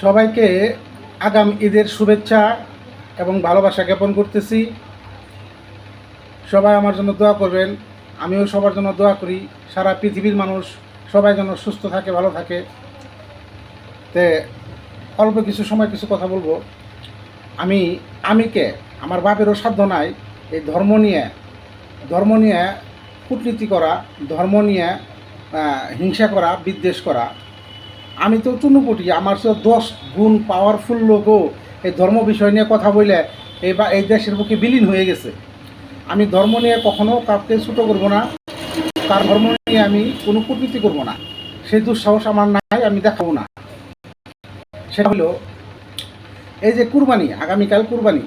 সবাইকে আগাম ঈদের শুভেচ্ছা এবং ভালোবাসা জ্ঞাপন করতেছি। সবাই আমার জন্য দোয়া করবেন, আমিও সবার জন্য দোয়া করি। সারা পৃথিবীর মানুষ সবাই যেন সুস্থ থাকে, ভালো থাকে। তে অল্প কিছু সময় কিছু কথা বলবো। আমি কে আমার বাপেরও সাধ্য নাই এই ধর্ম নিয়ে কূটনীতি করা, ধর্ম নিয়ে হিংসা করা, বিদ্বেষ করা। আমি তো চুনুপুটি, আমার তো 10 গুণ পাওয়ারফুল লোকও এই ধর্ম বিষয় নিয়ে কথা বলে এই দেশের বুকে বিলীন হয়ে গেছে। আমি ধর্ম নিয়ে কখনো কাউকে ছোটো করবো না, তার ধর্ম নিয়ে আমি কোনো কূটনীতি করবো না, সেই দুঃসাহস আমার নাই, আমি দেখাবো না। সেটা হলো এই যে কুরবানি, আগামীকাল কুরবানি,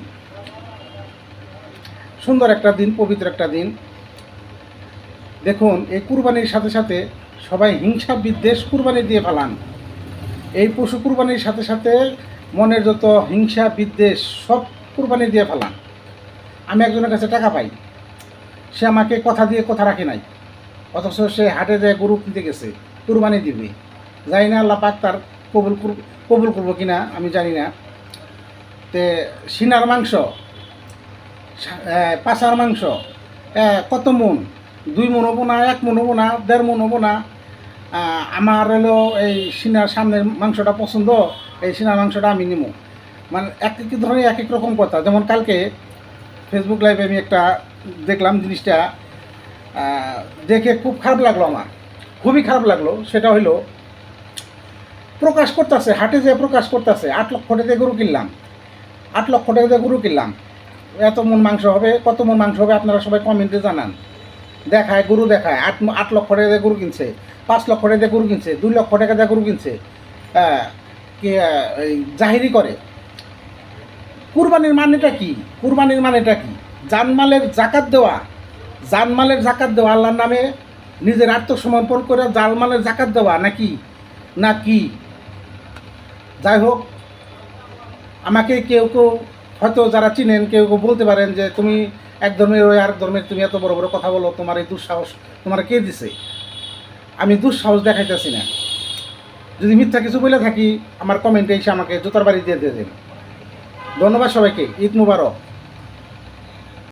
সুন্দর একটা দিন, পবিত্র একটা দিন। দেখুন, এই কুরবানির সাথে সাথে সবাই হিংসা বিদ্বেষ কুরবানি দিয়ে ফেলান। এই পশু কুরবানির সাথে সাথে মনের যত হিংসা বিদ্বেষ সব কুরবানি দিয়ে ফেলান। আমি একজনের কাছে টাকা পাই, সে আমাকে কথা দিয়ে কথা রাখে নাই, অথচ সে হাটে যায় গরু কিনতে গেছে, কুরবানি দিবে। জানি না আল্লাহ পাক তার কবুল করবো কিনা আমি জানি না। তে সিনার মাংস, পাছার মাংস কত মন, 2 মন হবো না, 1 মন হবো না, 1.5 মন হবো না। আমার হলো এই সিনার সামনের মাংসটা পছন্দ, এই সিনার মাংসটা আমি নিব। মানে এক এক ধরনের এক এক রকম কথা। যেমন কালকে ফেসবুক লাইভে আমি একটা দেখলাম, জিনিসটা দেখে খুব খারাপ লাগলো, আমার খুবই খারাপ লাগলো। সেটা হইলো প্রকাশ করতেছে, হাটে যেয়ে প্রকাশ করতেছে 8 লক্ষ টাকা দিয়ে গরু কিনলাম, 8 লক্ষ টাকা দিয়ে গরু কিনলাম, এত মন মাংস হবে, কত মন মাংস হবে আপনারা সবাই কমেন্টে জানান। দেখায় গরু, দেখায় 8 লক্ষ টাকা দিয়ে গরু কিনছে, 5 লক্ষ টাকা দিয়ে গরু কিনছে, 2 লক্ষ টাকা দিয়ে গরু কিনছে, জাহিরি করে। কুরবানির মানেটা কি? কুরবানির মানেটা কি? জানমালের জাকাত দেওয়া, জানমালের জাকাত দেওয়া, আল্লাহর নামে নিজের আত্মসমর্পণ করে জানমালের জাকাত দেওয়া নাকি? যাই হোক, আমাকে কেউ কেউ হয়তো যারা চিনেন কেউ কেউ বলতে পারেন যে তুমি এক ধর্মের ওই আরেক ধর্মের, তুমি এত বড় বড় কথা বলো, তোমার এই দুঃসাহস তোমার কে দিছে? আমি দুঃসাহস দেখাইতেছি না। যদি মিথ্যা কিছু বলে থাকি আমার কমেন্টে এসে আমাকে জুতার বাড়ি দিয়ে দেন। ধন্যবাদ সবাইকে, ঈদ মুবারক।